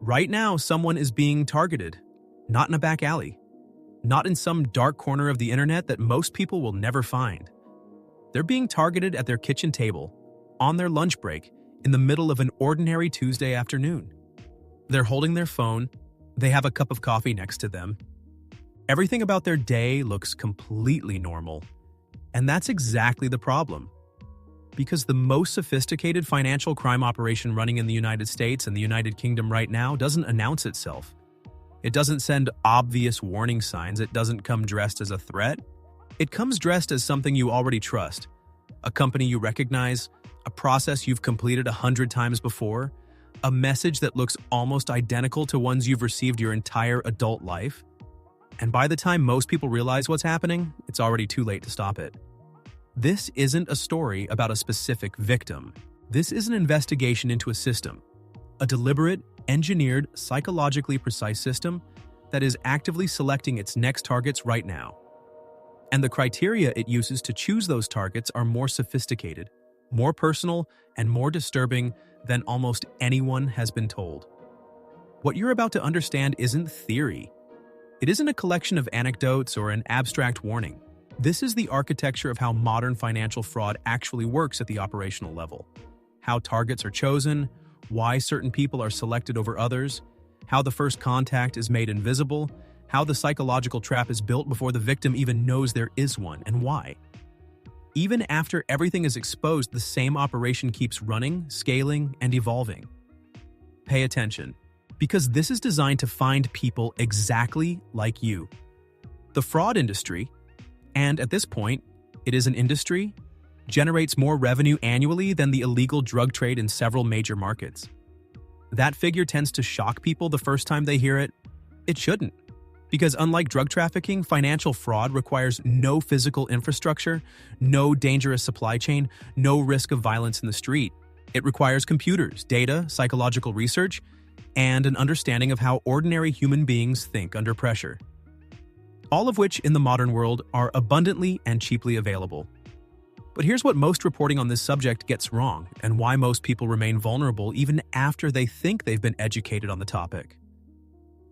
Right now, someone is being targeted, not in a back alley, not in some dark corner of the internet that most people will never find. They're being targeted at their kitchen table, on their lunch break, in the middle of an ordinary Tuesday afternoon. They're holding their phone, they have a cup of coffee next to them. Everything about their day looks completely normal. And that's exactly the problem. Because the most sophisticated financial crime operation running in the United States and the United Kingdom right now doesn't announce itself. It doesn't send obvious warning signs. It doesn't come dressed as a threat. It comes dressed as something you already trust. A company you recognize, a process you've completed 100 times before, a message that looks almost identical to ones you've received your entire adult life. And by the time most people realize what's happening, it's already too late to stop it. This isn't a story about a specific victim. This is an investigation into a system, a deliberate, engineered, psychologically precise system that is actively selecting its next targets right now. And the criteria it uses to choose those targets are more sophisticated, more personal, and more disturbing than almost anyone has been told. What you're about to understand isn't theory. It isn't a collection of anecdotes or an abstract warning. This is the architecture of how modern financial fraud actually works at the operational level. How targets are chosen, why certain people are selected over others, how the first contact is made invisible, how the psychological trap is built before the victim even knows there is one, and why. Even after everything is exposed, the same operation keeps running, scaling, and evolving. Pay attention, because this is designed to find people exactly like you. The fraud industry, and at this point, it is an industry, generates more revenue annually than the illegal drug trade in several major markets. That figure tends to shock people the first time they hear it. It shouldn't, because unlike drug trafficking, financial fraud requires no physical infrastructure, no dangerous supply chain, no risk of violence in the street. It requires computers, data, psychological research, and an understanding of how ordinary human beings think under pressure. All of which in the modern world are abundantly and cheaply available. But here's what most reporting on this subject gets wrong, and why most people remain vulnerable even after they think they've been educated on the topic.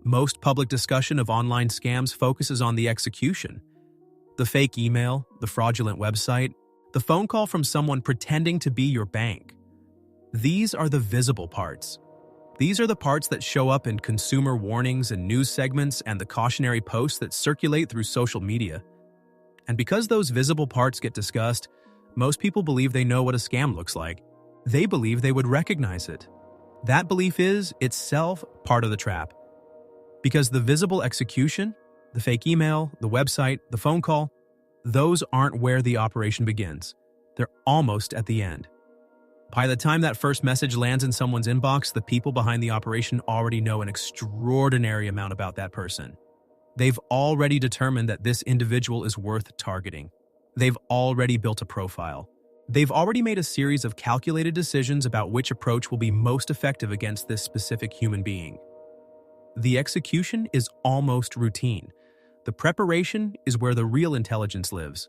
Most public discussion of online scams focuses on the execution. The fake email, the fraudulent website, the phone call from someone pretending to be your bank. These are the visible parts. These are the parts that show up in consumer warnings and news segments and the cautionary posts that circulate through social media. And because those visible parts get discussed, most people believe they know what a scam looks like. They believe they would recognize it. That belief is, itself, part of the trap. Because the visible execution, the fake email, the website, the phone call, those aren't where the operation begins. They're almost at the end. By the time that first message lands in someone's inbox, the people behind the operation already know an extraordinary amount about that person. They've already determined that this individual is worth targeting. They've already built a profile. They've already made a series of calculated decisions about which approach will be most effective against this specific human being. The execution is almost routine. The preparation is where the real intelligence lives.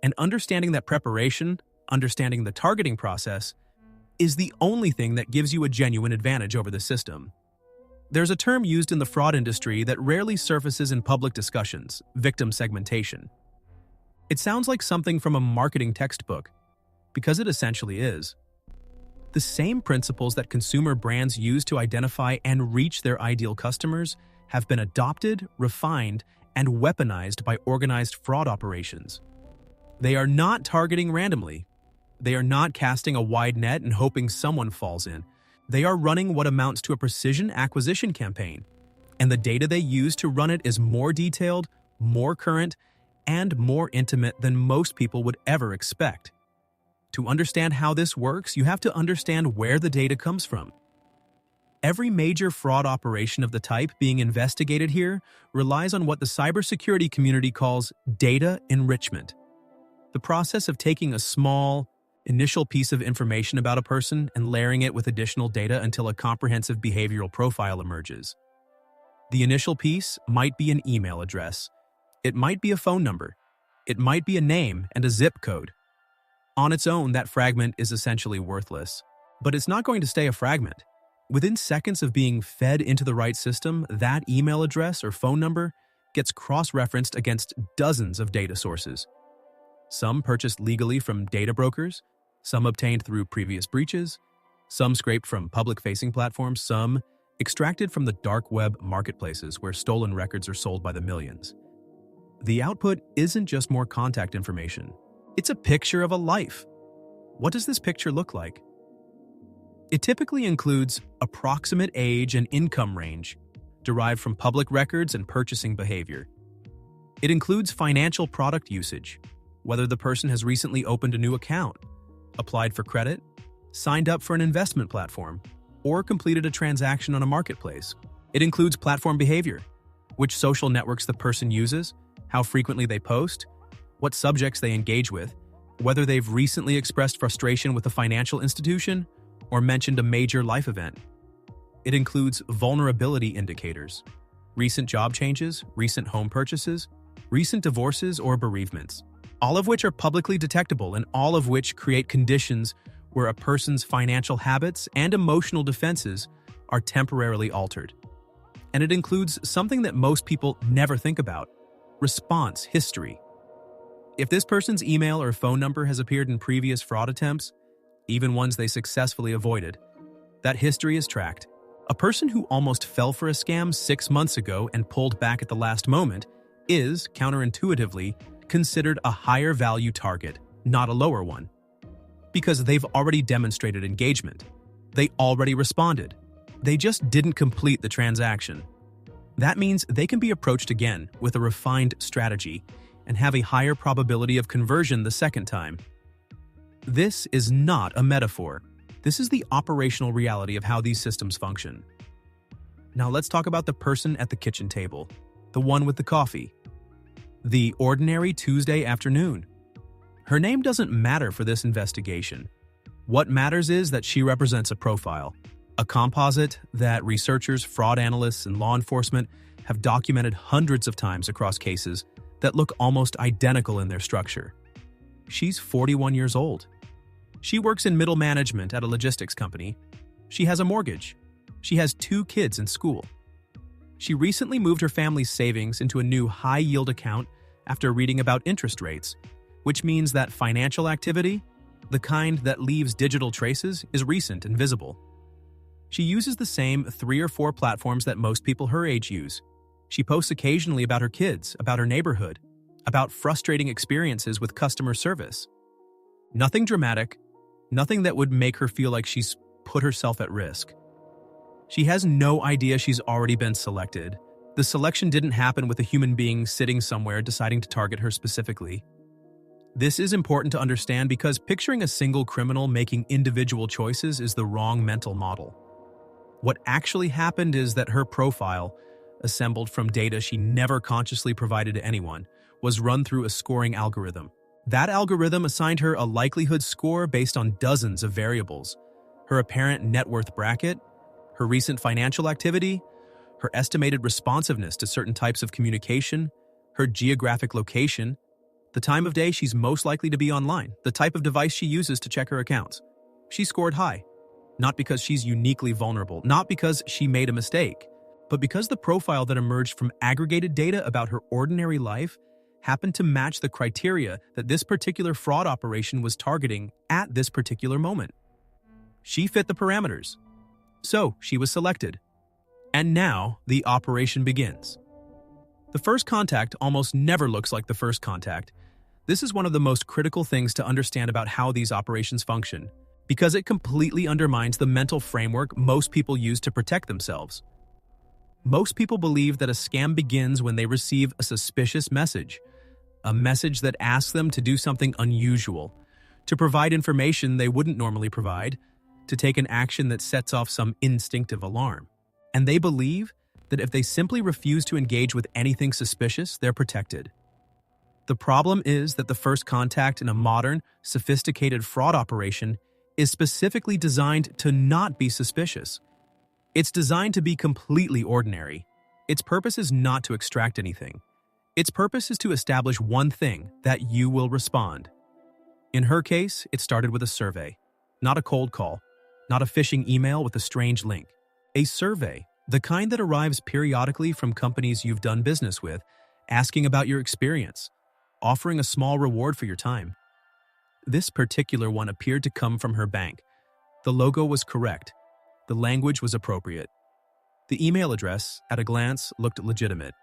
And understanding that preparation, understanding the targeting process, is the only thing that gives you a genuine advantage over the system. There's a term used in the fraud industry that rarely surfaces in public discussions: victim segmentation. It sounds like something from a marketing textbook, because it essentially is. The same principles that consumer brands use to identify and reach their ideal customers have been adopted, refined, and weaponized by organized fraud operations. They are not targeting randomly. They are not casting a wide net and hoping someone falls in. They are running what amounts to a precision acquisition campaign, and the data they use to run it is more detailed, more current, and more intimate than most people would ever expect. To understand how this works, you have to understand where the data comes from. Every major fraud operation of the type being investigated here relies on what the cybersecurity community calls data enrichment. The process of taking a small, initial piece of information about a person and layering it with additional data until a comprehensive behavioral profile emerges. The initial piece might be an email address. It might be a phone number. It might be a name and a zip code. On its own, that fragment is essentially worthless. But it's not going to stay a fragment. Within seconds of being fed into the right system, that email address or phone number gets cross-referenced against dozens of data sources. Some purchased legally from data brokers, some obtained through previous breaches, some scraped from public-facing platforms, some extracted from the dark web marketplaces where stolen records are sold by the millions. The output isn't just more contact information. It's a picture of a life. What does this picture look like? It typically includes approximate age and income range derived from public records and purchasing behavior. It includes financial product usage, whether the person has recently opened a new account, applied for credit, signed up for an investment platform, or completed a transaction on a marketplace. It includes platform behavior, which social networks the person uses, how frequently they post, what subjects they engage with, whether they've recently expressed frustration with a financial institution or mentioned a major life event. It includes vulnerability indicators, recent job changes, recent home purchases, recent divorces or bereavements, all of which are publicly detectable and all of which create conditions where a person's financial habits and emotional defenses are temporarily altered. And it includes something that most people never think about: response history. If this person's email or phone number has appeared in previous fraud attempts, even ones they successfully avoided, that history is tracked. A person who almost fell for a scam 6 months ago and pulled back at the last moment is, counterintuitively, considered a higher value target, not a lower one. Because they've already demonstrated engagement. They already responded. They just didn't complete the transaction. That means they can be approached again with a refined strategy and have a higher probability of conversion the second time. This is not a metaphor. This is the operational reality of how these systems function. Now let's talk about the person at the kitchen table, the one with the coffee. The ordinary Tuesday afternoon. Her name doesn't matter for this investigation. What matters is that she represents a profile, a composite that researchers, fraud analysts, and law enforcement have documented hundreds of times across cases that look almost identical in their structure. She's 41 years old. She works in middle management at a logistics company. She has a mortgage. She has 2 kids in school. She recently moved her family's savings into a new high-yield account after reading about interest rates, which means that financial activity, the kind that leaves digital traces, is recent and visible. She uses the same 3 or 4 platforms that most people her age use. She posts occasionally about her kids, about her neighborhood, about frustrating experiences with customer service. Nothing dramatic, nothing that would make her feel like she's put herself at risk. She has no idea she's already been selected. The selection didn't happen with a human being sitting somewhere deciding to target her specifically. This is important to understand because picturing a single criminal making individual choices is the wrong mental model. What actually happened is that her profile, assembled from data she never consciously provided to anyone, was run through a scoring algorithm. That algorithm assigned her a likelihood score based on dozens of variables: her apparent net worth bracket, her recent financial activity, her estimated responsiveness to certain types of communication, her geographic location, the time of day she's most likely to be online, the type of device she uses to check her accounts. She scored high, not because she's uniquely vulnerable, not because she made a mistake, but because the profile that emerged from aggregated data about her ordinary life happened to match the criteria that this particular fraud operation was targeting at this particular moment. She fit the parameters. So she was selected. And now the operation begins. The first contact almost never looks like the first contact. This is one of the most critical things to understand about how these operations function, because it completely undermines the mental framework most people use to protect themselves. Most people believe that a scam begins when they receive a suspicious message, a message that asks them to do something unusual, to provide information they wouldn't normally provide, to take an action that sets off some instinctive alarm. And they believe that if they simply refuse to engage with anything suspicious, they're protected. The problem is that the first contact in a modern, sophisticated fraud operation is specifically designed to not be suspicious. It's designed to be completely ordinary. Its purpose is not to extract anything. Its purpose is to establish one thing: that you will respond. In her case, it started with a survey, not a cold call, not a phishing email with a strange link. A survey, the kind that arrives periodically from companies you've done business with, asking about your experience, offering a small reward for your time. This particular one appeared to come from her bank. The logo was correct. The language was appropriate. The email address, at a glance, looked legitimate.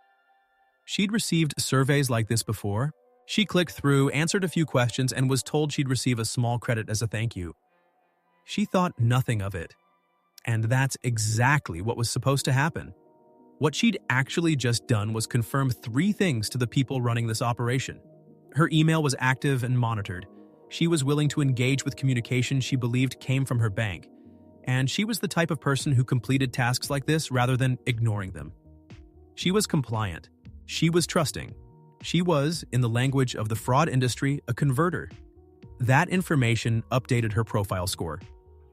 She'd received surveys like this before. She clicked through, answered a few questions, and was told she'd receive a small credit as a thank you. She thought nothing of it. And that's exactly what was supposed to happen. What she'd actually just done was confirm 3 things to the people running this operation. Her email was active and monitored. She was willing to engage with communication she believed came from her bank. And she was the type of person who completed tasks like this rather than ignoring them. She was compliant. She was trusting. She was, in the language of the fraud industry, a converter. That information updated her profile score.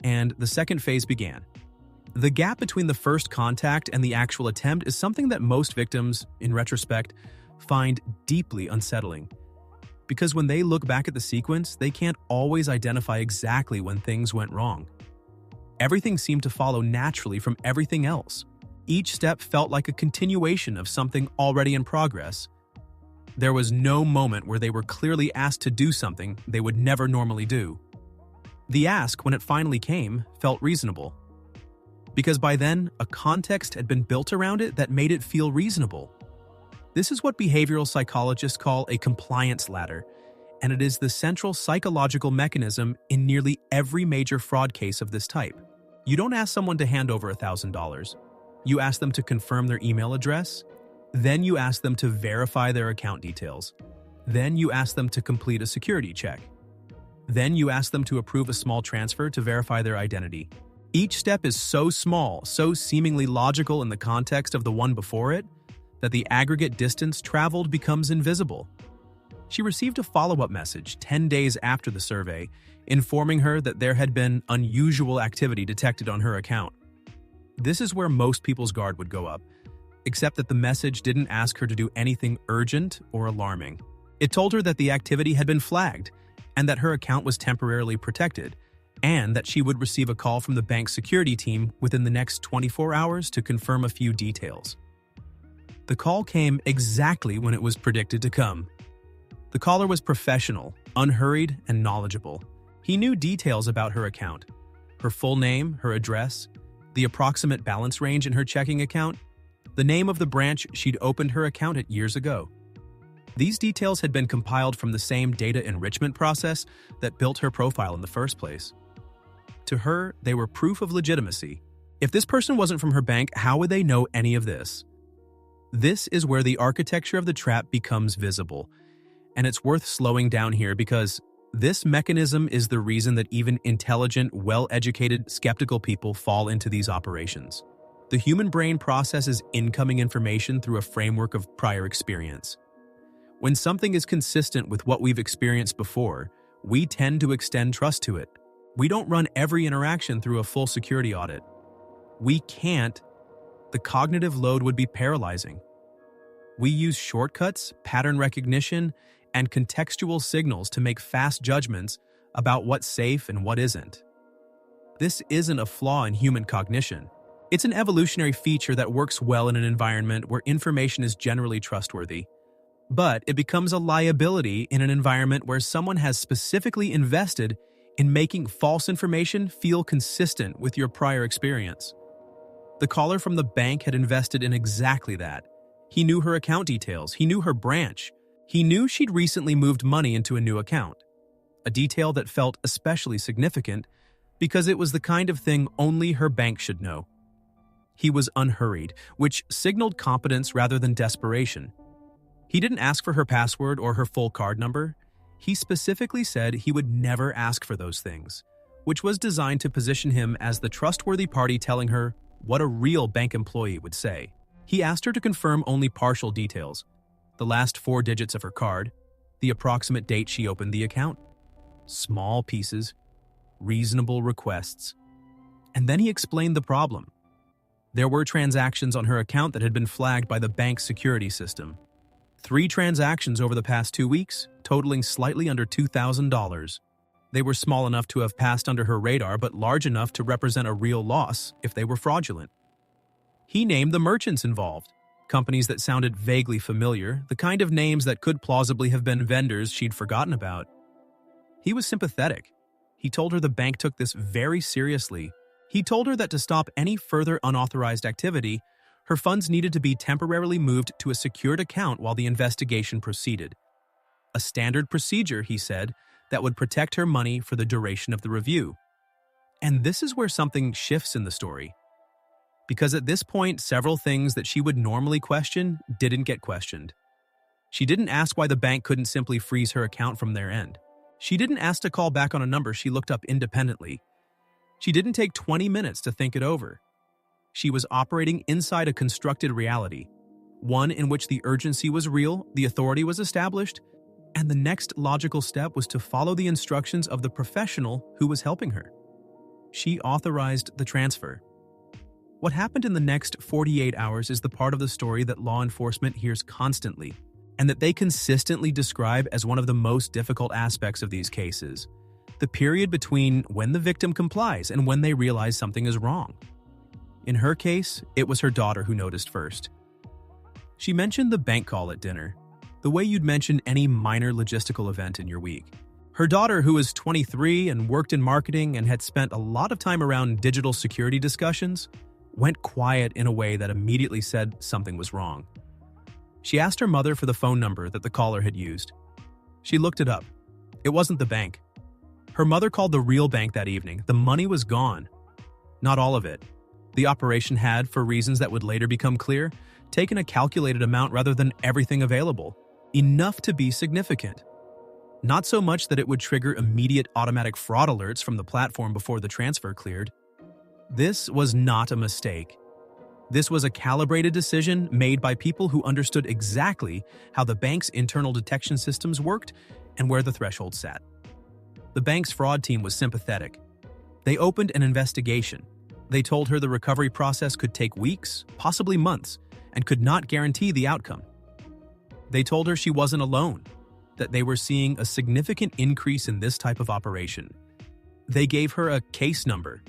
And the second phase began. The gap between the first contact and the actual attempt is something that most victims, in retrospect, find deeply unsettling. Because when they look back at the sequence, they can't always identify exactly when things went wrong. Everything seemed to follow naturally from everything else. Each step felt like a continuation of something already in progress. There was no moment where they were clearly asked to do something they would never normally do. The ask, when it finally came, felt reasonable. Because by then, a context had been built around it that made it feel reasonable. This is what behavioral psychologists call a compliance ladder, and it is the central psychological mechanism in nearly every major fraud case of this type. You don't ask someone to hand over $1,000. You ask them to confirm their email address. Then you ask them to verify their account details. Then you ask them to complete a security check. Then you ask them to approve a small transfer to verify their identity. Each step is so small, so seemingly logical in the context of the one before it, that the aggregate distance traveled becomes invisible. She received a follow-up message 10 days after the survey, informing her that there had been unusual activity detected on her account. This is where most people's guard would go up, except that the message didn't ask her to do anything urgent or alarming. It told her that the activity had been flagged, and that her account was temporarily protected, and that she would receive a call from the bank's security team within the next 24 hours to confirm a few details. The call came exactly when it was predicted to come. The caller was professional, unhurried, and knowledgeable. He knew details about her account: her full name, her address, the approximate balance range in her checking account, the name of the branch she'd opened her account at years ago. These details had been compiled from the same data enrichment process that built her profile in the first place. To her, they were proof of legitimacy. If this person wasn't from her bank, how would they know any of this? This is where the architecture of the trap becomes visible. And it's worth slowing down here because this mechanism is the reason that even intelligent, well-educated, skeptical people fall into these operations. The human brain processes incoming information through a framework of prior experience. When something is consistent with what we've experienced before, we tend to extend trust to it. We don't run every interaction through a full security audit. We can't. The cognitive load would be paralyzing. We use shortcuts, pattern recognition, and contextual signals to make fast judgments about what's safe and what isn't. This isn't a flaw in human cognition. It's an evolutionary feature that works well in an environment where information is generally trustworthy. But it becomes a liability in an environment where someone has specifically invested in making false information feel consistent with your prior experience. The caller from the bank had invested in exactly that. He knew her account details. He knew her branch. He knew she'd recently moved money into a new account. A detail that felt especially significant because it was the kind of thing only her bank should know. He was unhurried, which signaled competence rather than desperation. He didn't ask for her password or her full card number. He specifically said he would never ask for those things, which was designed to position him as the trustworthy party telling her what a real bank employee would say. He asked her to confirm only partial details: the last 4 digits of her card, the approximate date she opened the account. Small pieces, reasonable requests. And then he explained the problem. There were transactions on her account that had been flagged by the bank's security system. 3 transactions over the past 2 weeks, totaling slightly under $2,000. They were small enough to have passed under her radar, but large enough to represent a real loss if they were fraudulent. He named the merchants involved, companies that sounded vaguely familiar, the kind of names that could plausibly have been vendors she'd forgotten about. He was sympathetic. He told her the bank took this very seriously. He told her that to stop any further unauthorized activity, her funds needed to be temporarily moved to a secured account while the investigation proceeded. A standard procedure, he said, that would protect her money for the duration of the review. And this is where something shifts in the story. Because at this point, several things that she would normally question didn't get questioned. She didn't ask why the bank couldn't simply freeze her account from their end. She didn't ask to call back on a number she looked up independently. She didn't take 20 minutes to think it over. She was operating inside a constructed reality, one in which the urgency was real, the authority was established, and the next logical step was to follow the instructions of the professional who was helping her. She authorized the transfer. What happened in the next 48 hours is the part of the story that law enforcement hears constantly, and that they consistently describe as one of the most difficult aspects of these cases: the period between when the victim complies and when they realize something is wrong. In her case, it was her daughter who noticed first. She mentioned the bank call at dinner, the way you'd mention any minor logistical event in your week. Her daughter, who was 23 and worked in marketing and had spent a lot of time around digital security discussions, went quiet in a way that immediately said something was wrong. She asked her mother for the phone number that the caller had used. She looked it up. It wasn't the bank. Her mother called the real bank that evening. The money was gone. Not all of it. The operation had, for reasons that would later become clear, taken a calculated amount rather than everything available, enough to be significant. Not so much that it would trigger immediate automatic fraud alerts from the platform before the transfer cleared. This was not a mistake. This was a calibrated decision made by people who understood exactly how the bank's internal detection systems worked and where the threshold sat. The bank's fraud team was sympathetic. They opened an investigation. They told her the recovery process could take weeks, possibly months, and could not guarantee the outcome. They told her she wasn't alone, that they were seeing a significant increase in this type of operation. They gave her a case number.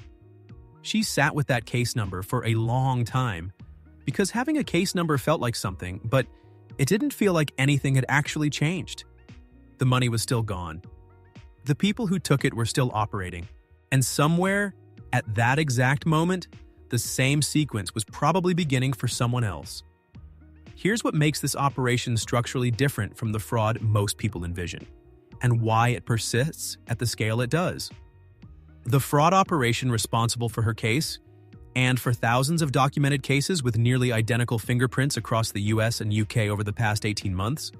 She sat with that case number for a long time, because having a case number felt like something, but it didn't feel like anything had actually changed. The money was still gone. The people who took it were still operating, and somewhere, at that exact moment, the same sequence was probably beginning for someone else. Here's what makes this operation structurally different from the fraud most people envision, and why it persists at the scale it does. The fraud operation responsible for her case, and for thousands of documented cases with nearly identical fingerprints across the US and UK over the past 18 months,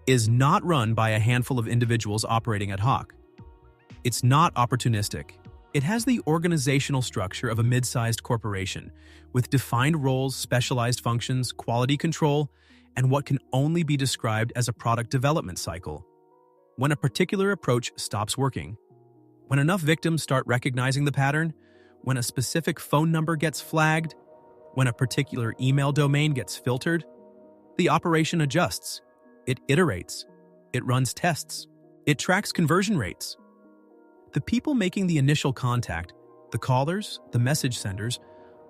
is not run by a handful of individuals operating ad hoc. It's not opportunistic. It has the organizational structure of a mid-sized corporation, with defined roles, specialized functions, quality control, and what can only be described as a product development cycle. When a particular approach stops working, when enough victims start recognizing the pattern, when a specific phone number gets flagged, when a particular email domain gets filtered, the operation adjusts. It iterates. It runs tests. It tracks conversion rates. The people making the initial contact, the callers, the message senders,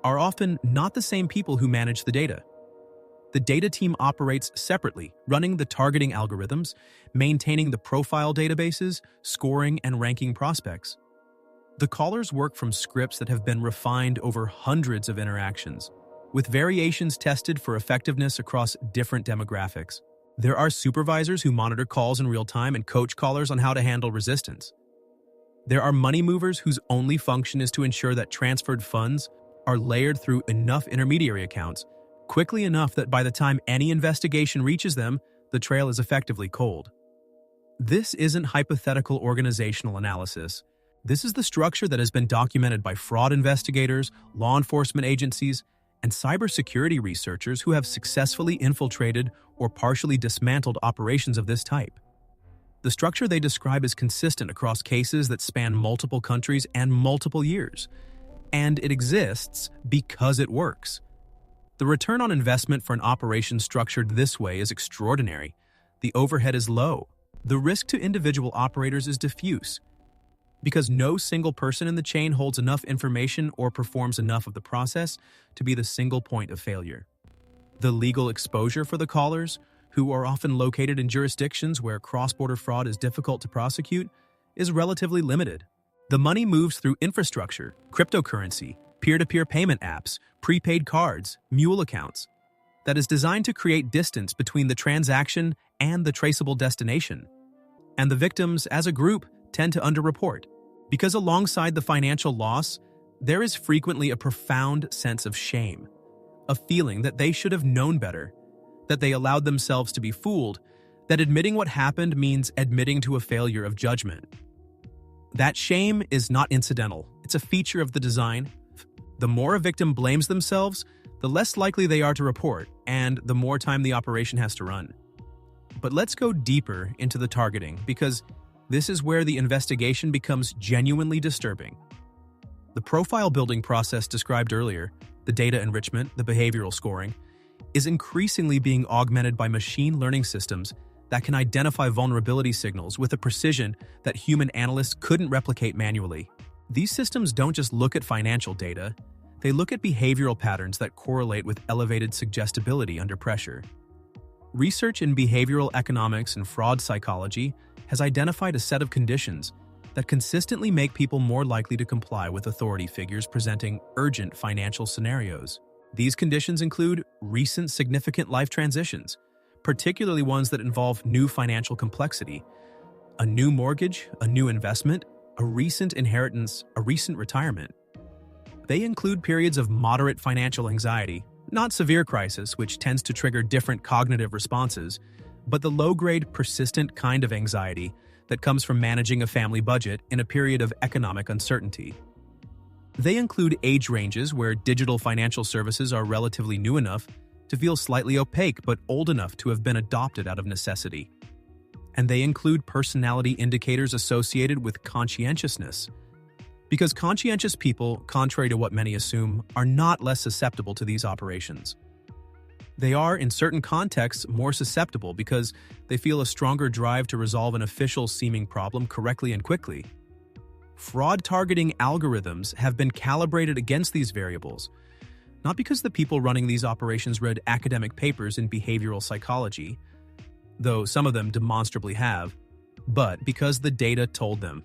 are often not the same people who manage the data. The data team operates separately, running the targeting algorithms, maintaining the profile databases, scoring and ranking prospects. The callers work from scripts that have been refined over hundreds of interactions, with variations tested for effectiveness across different demographics. There are supervisors who monitor calls in real time and coach callers on how to handle resistance. There are money movers whose only function is to ensure that transferred funds are layered through enough intermediary accounts, quickly enough that by the time any investigation reaches them, the trail is effectively cold. This isn't hypothetical organizational analysis. This is the structure that has been documented by fraud investigators, law enforcement agencies, and cybersecurity researchers who have successfully infiltrated or partially dismantled operations of this type. The structure they describe is consistent across cases that span multiple countries and multiple years, and it exists because it works. The return on investment for an operation structured this way is extraordinary. The overhead is low. The risk to individual operators is diffuse. because no single person in the chain holds enough information or performs enough of the process to be the single point of failure. The legal exposure for the callers, who are often located in jurisdictions where cross-border fraud is difficult to prosecute, is relatively limited. The money moves through infrastructure, cryptocurrency, peer-to-peer payment apps, prepaid cards, mule accounts, that is designed to create distance between the transaction and the traceable destination. And the victims, as a group, tend to underreport, because alongside the financial loss, there is frequently a profound sense of shame, a feeling that they should have known better, that they allowed themselves to be fooled, that admitting what happened means admitting to a failure of judgment. That shame is not incidental. It's a feature of the design. The more a victim blames themselves, the less likely they are to report, and the more time the operation has to run. But let's go deeper into the targeting, because this is where the investigation becomes genuinely disturbing. The profile building process described earlier, the data enrichment, the behavioral scoring, is increasingly being augmented by machine learning systems that can identify vulnerability signals with a precision that human analysts couldn't replicate manually. These systems don't just look at financial data, they look at behavioral patterns that correlate with elevated suggestibility under pressure. Research in behavioral economics and fraud psychology has identified a set of conditions that consistently make people more likely to comply with authority figures presenting urgent financial scenarios. These conditions include recent significant life transitions, particularly ones that involve new financial complexity, a new mortgage, a new investment, a recent inheritance, a recent retirement. They include periods of moderate financial anxiety, not severe crisis, which tends to trigger different cognitive responses, but the low-grade, persistent kind of anxiety that comes from managing a family budget in a period of economic uncertainty. They include age ranges where digital financial services are relatively new enough to feel slightly opaque but old enough to have been adopted out of necessity. And they include personality indicators associated with conscientiousness, because conscientious people, contrary to what many assume, are not less susceptible to these operations. They are, in certain contexts, more susceptible because they feel a stronger drive to resolve an official-seeming problem correctly and quickly. Fraud targeting algorithms have been calibrated against these variables, not because the people running these operations read academic papers in behavioral psychology, though some of them demonstrably have, but because the data told them.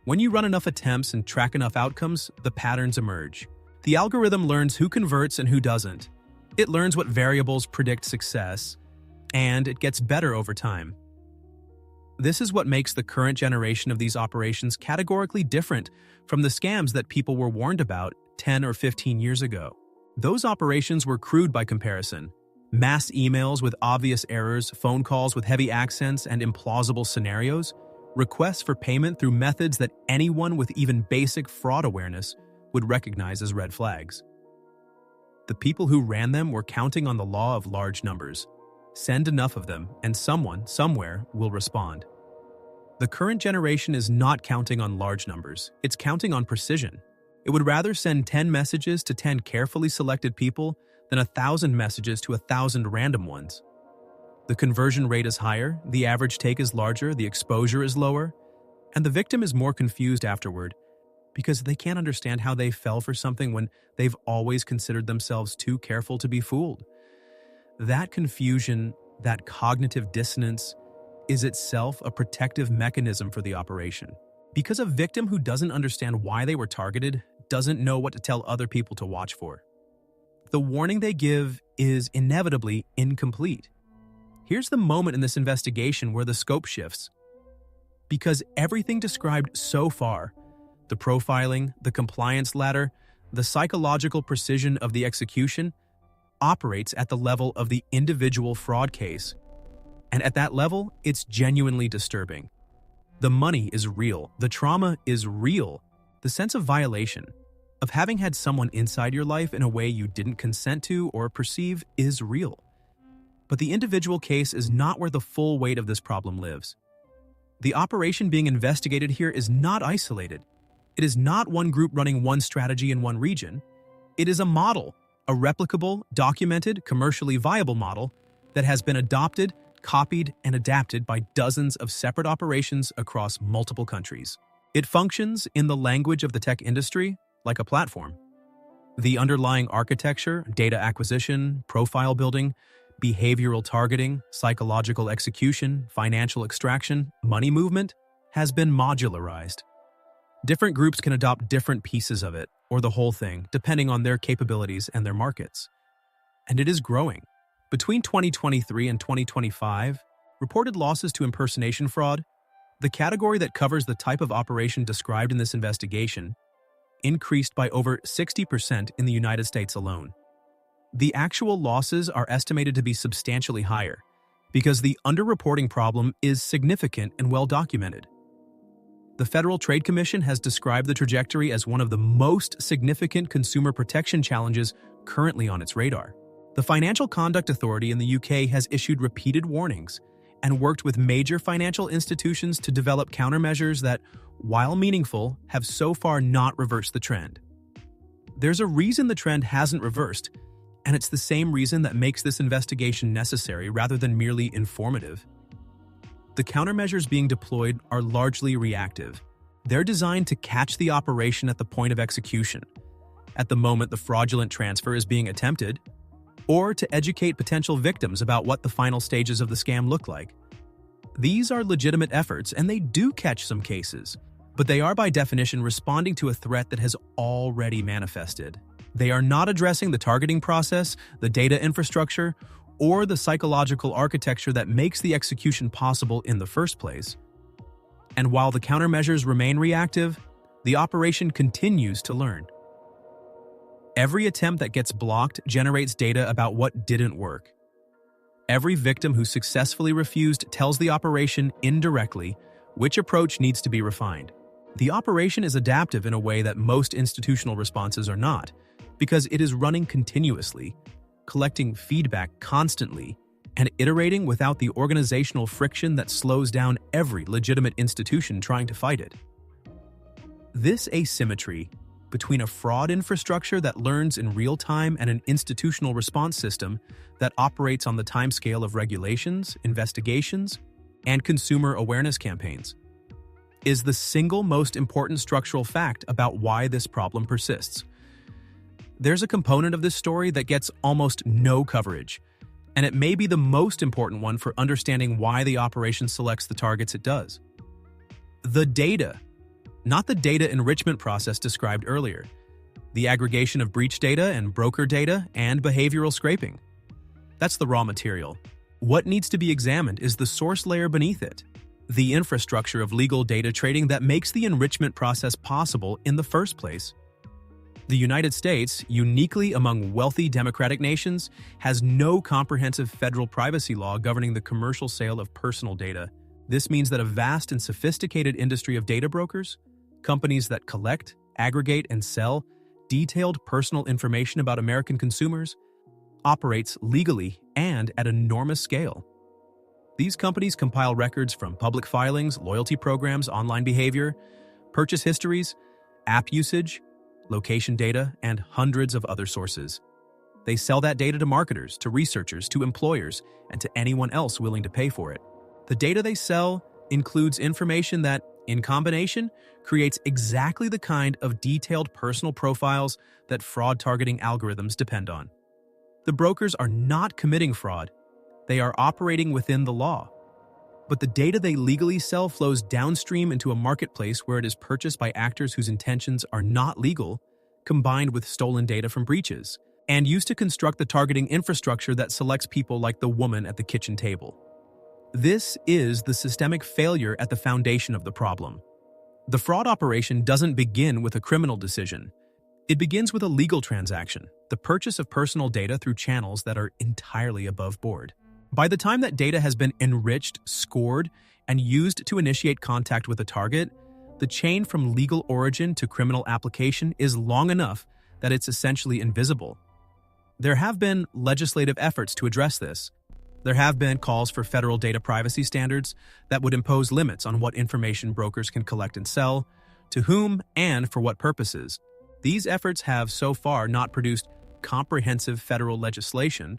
When you run enough attempts and track enough outcomes, the patterns emerge. The algorithm learns who converts and who doesn't. It learns what variables predict success, and it gets better over time. This is what makes the current generation of these operations categorically different from the scams that people were warned about 10 or 15 years ago. Those operations were crude by comparison. Mass emails with obvious errors, phone calls with heavy accents and implausible scenarios, requests for payment through methods that anyone with even basic fraud awareness would recognize as red flags. The people who ran them were counting on the law of large numbers. Send enough of them, and someone, somewhere, will respond. The current generation is not counting on large numbers, it's counting on precision. It would rather send 10 messages to 10 carefully selected people than 1,000 messages to 1,000 random ones. The conversion rate is higher, the average take is larger, the exposure is lower, and the victim is more confused afterward because they can't understand how they fell for something when they've always considered themselves too careful to be fooled. That confusion, that cognitive dissonance, is itself a protective mechanism for the operation. Because a victim who doesn't understand why they were targeted doesn't know what to tell other people to watch for. The warning they give is inevitably incomplete. Here's the moment in this investigation where the scope shifts. Because everything described so far, the profiling, the compliance ladder, the psychological precision of the execution, operates at the level of the individual fraud case. And at that level, it's genuinely disturbing. The money is real. The trauma is real. The sense of violation, of having had someone inside your life in a way you didn't consent to or perceive, is real. But the individual case is not where the full weight of this problem lives. The operation being investigated here is not isolated. It is not one group running one strategy in one region. It is a model, a replicable, documented, commercially viable model that has been adopted, copied, and adapted by dozens of separate operations across multiple countries. It functions in the language of the tech industry like a platform. The underlying architecture, data acquisition, profile building, behavioral targeting, psychological execution, financial extraction, money movement has been modularized. Different groups can adopt different pieces of it, or the whole thing, depending on their capabilities and their markets. And it is growing. Between 2023 and 2025, reported losses to impersonation fraud, the category that covers the type of operation described in this investigation, increased by over 60% in the United States alone. The actual losses are estimated to be substantially higher because the underreporting problem is significant and well documented. The Federal Trade Commission has described the trajectory as one of the most significant consumer protection challenges currently on its radar. The Financial Conduct Authority in the UK has issued repeated warnings and worked with major financial institutions to develop countermeasures that, while meaningful, have so far not reversed the trend. There's a reason the trend hasn't reversed, and it's the same reason that makes this investigation necessary rather than merely informative. The countermeasures being deployed are largely reactive. They're designed to catch the operation at the point of execution, at the moment the fraudulent transfer is being attempted, or to educate potential victims about what the final stages of the scam look like. These are legitimate efforts, and they do catch some cases, but they are by definition responding to a threat that has already manifested. They are not addressing the targeting process, the data infrastructure, or the psychological architecture that makes the execution possible in the first place. And while the countermeasures remain reactive, the operation continues to learn. Every attempt that gets blocked generates data about what didn't work. Every victim who successfully refused tells the operation indirectly which approach needs to be refined. The operation is adaptive in a way that most institutional responses are not, because it is running continuously, collecting feedback constantly, and iterating without the organizational friction that slows down every legitimate institution trying to fight it. This asymmetry between a fraud infrastructure that learns in real time and an institutional response system that operates on the timescale of regulations, investigations, and consumer awareness campaigns is the single most important structural fact about why this problem persists. There's a component of this story that gets almost no coverage, and it may be the most important one for understanding why the operation selects the targets it does. The data. Not the data enrichment process described earlier, the aggregation of breach data and broker data and behavioral scraping. That's the raw material. What needs to be examined is the source layer beneath it, the infrastructure of legal data trading that makes the enrichment process possible in the first place. The United States, uniquely among wealthy democratic nations, has no comprehensive federal privacy law governing the commercial sale of personal data. This means that a vast and sophisticated industry of data brokers, companies that collect, aggregate, and sell detailed personal information about American consumers, operates legally and at enormous scale. These companies compile records from public filings, loyalty programs, online behavior, purchase histories, app usage, location data, and hundreds of other sources. They sell that data to marketers, to researchers, to employers, and to anyone else willing to pay for it. The data they sell includes information that, in combination, creates exactly the kind of detailed personal profiles that fraud targeting algorithms depend on. The brokers are not committing fraud. They are operating within the law. But the data they legally sell flows downstream into a marketplace where it is purchased by actors whose intentions are not legal, combined with stolen data from breaches, and used to construct the targeting infrastructure that selects people like the woman at the kitchen table. This is the systemic failure at the foundation of the problem. The fraud operation doesn't begin with a criminal decision. It begins with a legal transaction, the purchase of personal data through channels that are entirely above board. By the time that data has been enriched, scored, and used to initiate contact with a target, the chain from legal origin to criminal application is long enough that it's essentially invisible. There have been legislative efforts to address this. There have been calls for federal data privacy standards that would impose limits on what information brokers can collect and sell, to whom, and for what purposes. These efforts have so far not produced comprehensive federal legislation,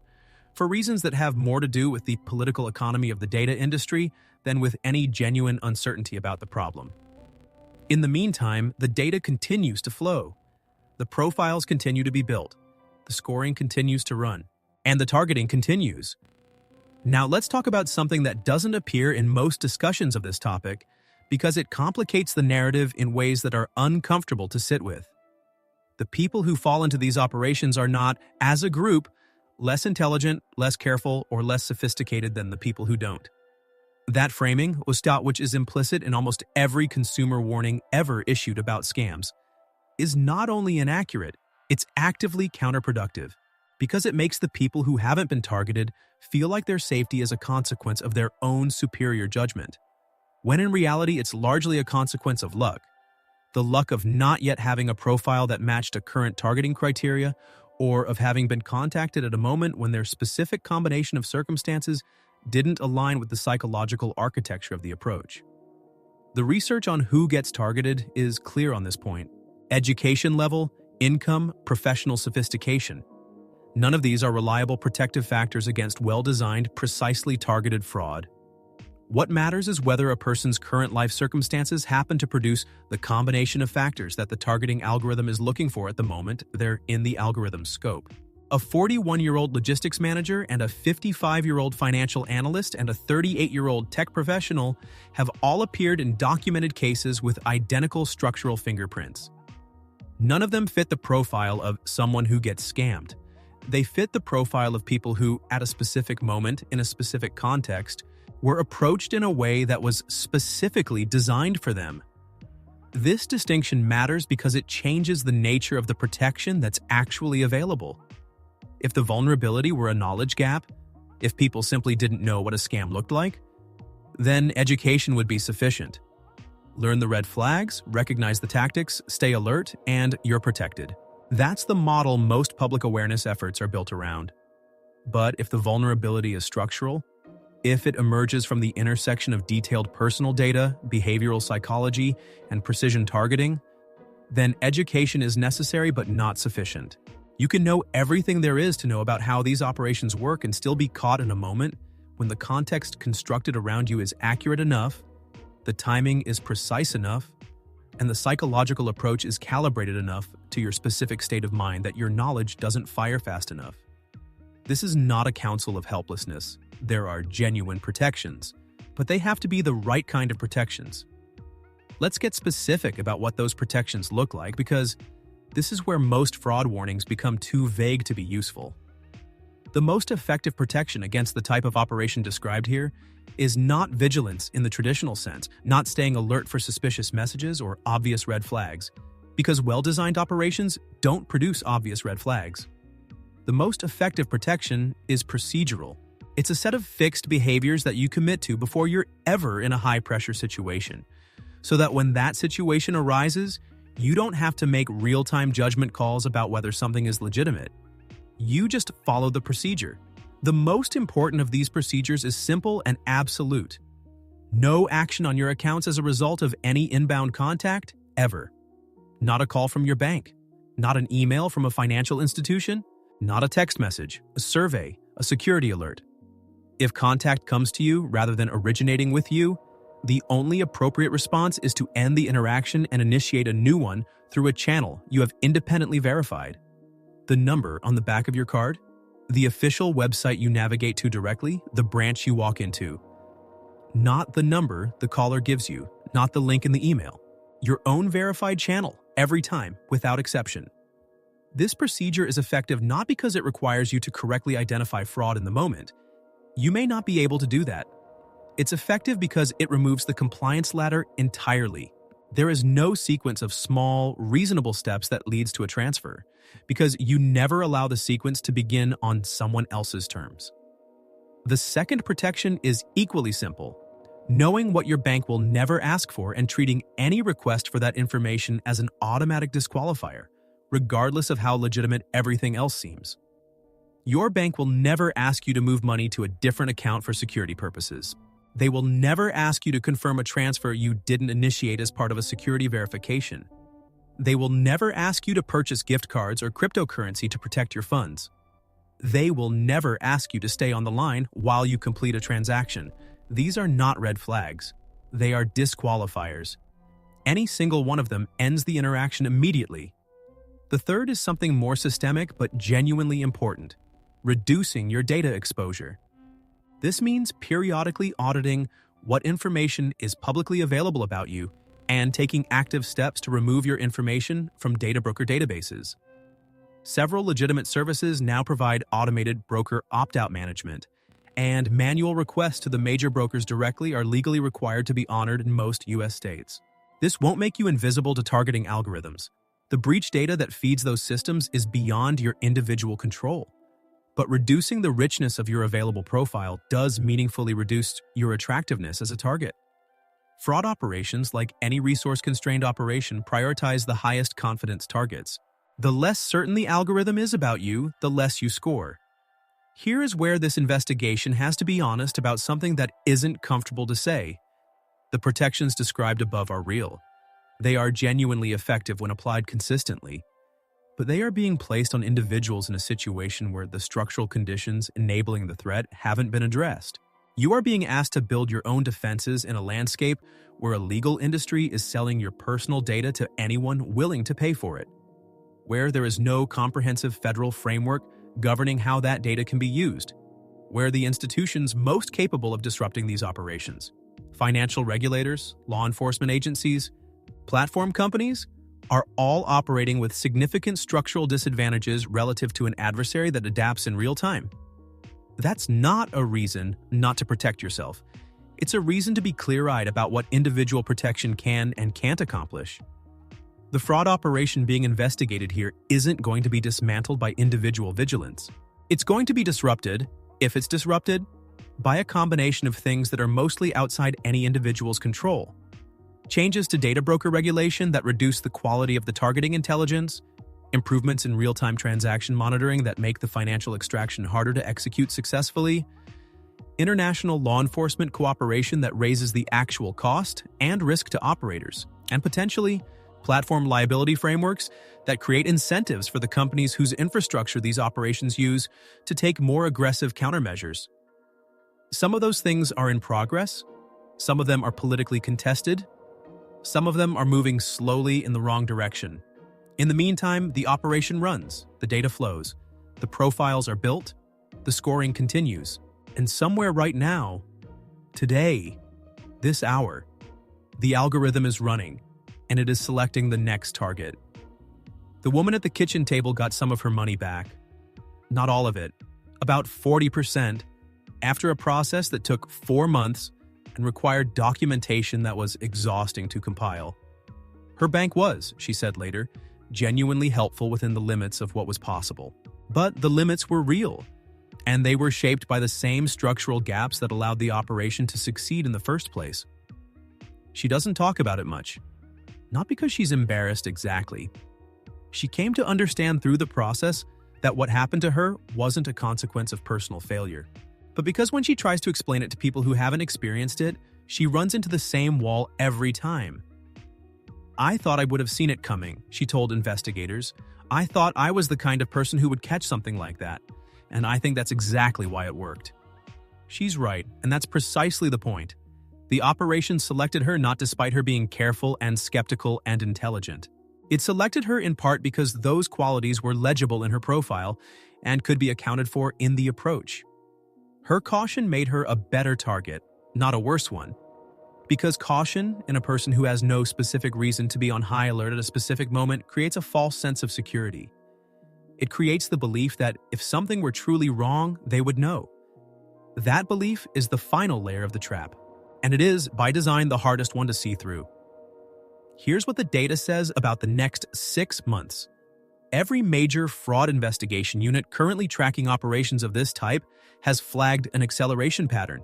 for reasons that have more to do with the political economy of the data industry than with any genuine uncertainty about the problem. In the meantime, the data continues to flow. The profiles continue to be built. The scoring continues to run. And the targeting continues. Now let's talk about something that doesn't appear in most discussions of this topic because it complicates the narrative in ways that are uncomfortable to sit with. The people who fall into these operations are not, as a group, less intelligent, less careful, or less sophisticated than the people who don't. That framing, which is implicit in almost every consumer warning ever issued about scams, is not only inaccurate, it's actively counterproductive because it makes the people who haven't been targeted feel like their safety is a consequence of their own superior judgment, when in reality it's largely a consequence of luck. The luck of not yet having a profile that matched a current targeting criteria, or of having been contacted at a moment when their specific combination of circumstances didn't align with the psychological architecture of the approach. The research on who gets targeted is clear on this point. Education level, income, professional sophistication. None of these are reliable protective factors against well-designed, precisely targeted fraud. What matters is whether a person's current life circumstances happen to produce the combination of factors that the targeting algorithm is looking for at the moment they're in the algorithm's scope. A 41-year-old logistics manager and a 55-year-old financial analyst and a 38-year-old tech professional have all appeared in documented cases with identical structural fingerprints. None of them fit the profile of someone who gets scammed. They fit the profile of people who, at a specific moment in a specific context, were approached in a way that was specifically designed for them. This distinction matters because it changes the nature of the protection that's actually available. If the vulnerability were a knowledge gap, if people simply didn't know what a scam looked like, then education would be sufficient. Learn the red flags, recognize the tactics, stay alert, and you're protected. That's the model most public awareness efforts are built around. But if the vulnerability is structural, if it emerges from the intersection of detailed personal data, behavioral psychology, and precision targeting, then education is necessary but not sufficient. You can know everything there is to know about how these operations work and still be caught in a moment when the context constructed around you is accurate enough, the timing is precise enough, and the psychological approach is calibrated enough to your specific state of mind that your knowledge doesn't fire fast enough. This is not a counsel of helplessness. There are genuine protections, but they have to be the right kind of protections. Let's get specific about what those protections look like because this is where most fraud warnings become too vague to be useful. The most effective protection against the type of operation described here is not vigilance in the traditional sense, not staying alert for suspicious messages or obvious red flags, because well-designed operations don't produce obvious red flags. The most effective protection is procedural. It's a set of fixed behaviors that you commit to before you're ever in a high-pressure situation, so that when that situation arises, you don't have to make real-time judgment calls about whether something is legitimate. You just follow the procedure. The most important of these procedures is simple and absolute. No action on your accounts as a result of any inbound contact, ever. Not a call from your bank. Not an email from a financial institution. Not a text message, a survey, a security alert. If contact comes to you rather than originating with you, the only appropriate response is to end the interaction and initiate a new one through a channel you have independently verified. The number on the back of your card, the official website you navigate to directly, the branch you walk into. Not the number the caller gives you, not the link in the email. Your own verified channel, every time, without exception. This procedure is effective not because it requires you to correctly identify fraud in the moment. You may not be able to do that. It's effective because it removes the compliance ladder entirely. There is no sequence of small, reasonable steps that leads to a transfer, because you never allow the sequence to begin on someone else's terms. The second protection is equally simple: knowing what your bank will never ask for and treating any request for that information as an automatic disqualifier, regardless of how legitimate everything else seems. Your bank will never ask you to move money to a different account for security purposes. They will never ask you to confirm a transfer you didn't initiate as part of a security verification. They will never ask you to purchase gift cards or cryptocurrency to protect your funds. They will never ask you to stay on the line while you complete a transaction. These are not red flags. They are disqualifiers. Any single one of them ends the interaction immediately. The third is something more systemic but genuinely important: reducing your data exposure. This means periodically auditing what information is publicly available about you and taking active steps to remove your information from data broker databases. Several legitimate services now provide automated broker opt-out management, and manual requests to the major brokers directly are legally required to be honored in most U.S. states. This won't make you invisible to targeting algorithms. The breach data that feeds those systems is beyond your individual control. But reducing the richness of your available profile does meaningfully reduce your attractiveness as a target. Fraud operations, like any resource-constrained operation, prioritize the highest confidence targets. The less certain the algorithm is about you, the less you score. Here is where this investigation has to be honest about something that isn't comfortable to say. The protections described above are real. They are genuinely effective when applied consistently. But they are being placed on individuals in a situation where the structural conditions enabling the threat haven't been addressed. You are being asked to build your own defenses in a landscape where a legal industry is selling your personal data to anyone willing to pay for it, where there is no comprehensive federal framework governing how that data can be used, where the institutions most capable of disrupting these operations, financial regulators, law enforcement agencies, platform companies, are all operating with significant structural disadvantages relative to an adversary that adapts in real time. That's not a reason not to protect yourself. It's a reason to be clear-eyed about what individual protection can and can't accomplish. The fraud operation being investigated here isn't going to be dismantled by individual vigilance. It's going to be disrupted, if it's disrupted, by a combination of things that are mostly outside any individual's control. Changes to data broker regulation that reduce the quality of the targeting intelligence, improvements in real-time transaction monitoring that make the financial extraction harder to execute successfully, international law enforcement cooperation that raises the actual cost and risk to operators, and potentially platform liability frameworks that create incentives for the companies whose infrastructure these operations use to take more aggressive countermeasures. Some of those things are in progress, some of them are politically contested, some of them are moving slowly in the wrong direction. In the meantime, the operation runs, the data flows, the profiles are built, the scoring continues, and somewhere right now, today, this hour, the algorithm is running, and it is selecting the next target. The woman at the kitchen table got some of her money back. Not all of it, about 40%, after a process that took 4 months and required documentation that was exhausting to compile. Her bank was, she said later, genuinely helpful within the limits of what was possible. But the limits were real, and they were shaped by the same structural gaps that allowed the operation to succeed in the first place. She doesn't talk about it much, not because she's embarrassed exactly. She came to understand through the process that what happened to her wasn't a consequence of personal failure, but because when she tries to explain it to people who haven't experienced it, she runs into the same wall every time. "I thought I would have seen it coming," she told investigators. "I thought I was the kind of person who would catch something like that, and I think that's exactly why it worked." She's right, and that's precisely the point. The operation selected her not despite her being careful and skeptical and intelligent. It selected her in part because those qualities were legible in her profile and could be accounted for in the approach. Her caution made her a better target, not a worse one. Because caution in a person who has no specific reason to be on high alert at a specific moment creates a false sense of security. It creates the belief that if something were truly wrong, they would know. That belief is the final layer of the trap, and it is, by design, the hardest one to see through. Here's what the data says about the next 6 months. Every major fraud investigation unit currently tracking operations of this type has flagged an acceleration pattern.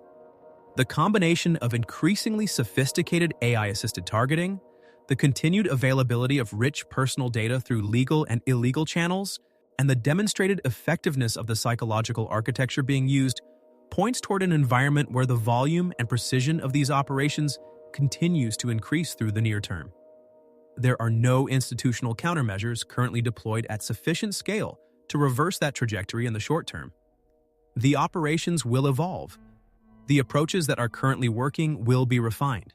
The combination of increasingly sophisticated AI-assisted targeting, the continued availability of rich personal data through legal and illegal channels, and the demonstrated effectiveness of the psychological architecture being used points toward an environment where the volume and precision of these operations continues to increase through the near term. There are no institutional countermeasures currently deployed at sufficient scale to reverse that trajectory in the short term. The operations will evolve. The approaches that are currently working will be refined.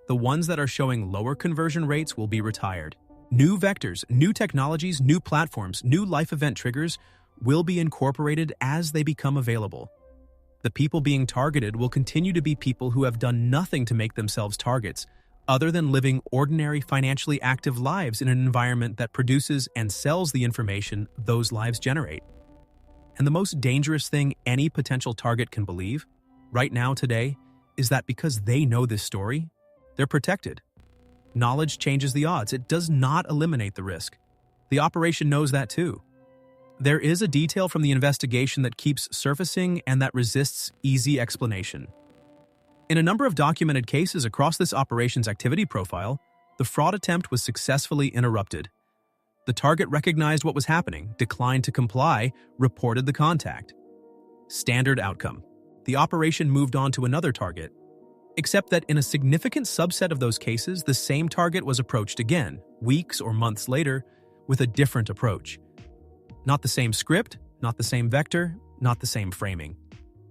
the ones that are showing lower conversion rates will be retired. New vectors, new technologies, new platforms, new life event triggers will be incorporated as they become available. The people being targeted will continue to be people who have done nothing to make themselves targets, other than living ordinary, financially active lives in an environment that produces and sells the information those lives generate. And the most dangerous thing any potential target can believe, right now today, is that because they know this story, they're protected. Knowledge changes the odds. It does not eliminate the risk. The operation knows that too. There is a detail from the investigation that keeps surfacing and that resists easy explanation. In a number of documented cases across this operation's activity profile, the fraud attempt was successfully interrupted. The target recognized what was happening, declined to comply, reported the contact. Standard outcome. The operation moved on to another target, except that in a significant subset of those cases, the same target was approached again, weeks or months later, with a different approach. Not the same script, not the same vector, not the same framing.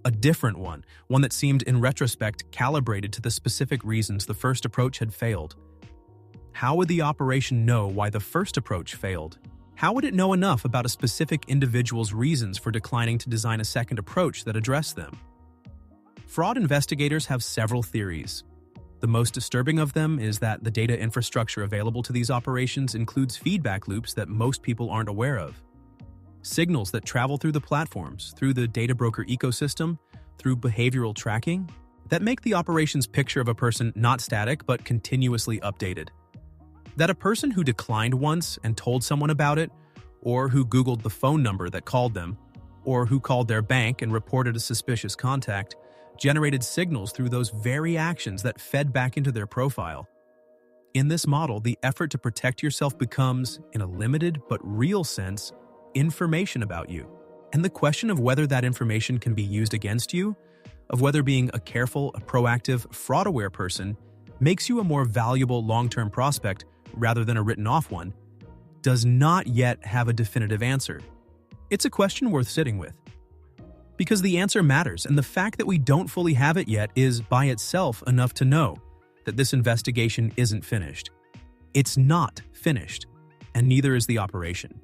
A different one that seemed in retrospect calibrated to the specific reasons the first approach had failed. How would the operation know why the first approach failed? How would it know enough about a specific individual's reasons for declining to design a second approach that addressed them? Fraud investigators have several theories. The most disturbing of them is that the data infrastructure available to these operations includes feedback loops that most people aren't aware of. Signals that travel through the platforms, through the data broker ecosystem, through behavioral tracking, that make the operations picture of a person not static but continuously updated. That a person who declined once and told someone about it, or who Googled the phone number that called them, or who called their bank and reported a suspicious contact, generated signals through those very actions that fed back into their profile. In this model, the effort to protect yourself becomes, in a limited but real sense, information about you. And the question of whether that information can be used against you, of whether being a careful, a proactive, fraud-aware person makes you a more valuable long-term prospect rather than a written-off one, does not yet have a definitive answer. It's a question worth sitting with. Because the answer matters, and the fact that we don't fully have it yet is, by itself, enough to know that this investigation isn't finished. It's not finished, and neither is the operation.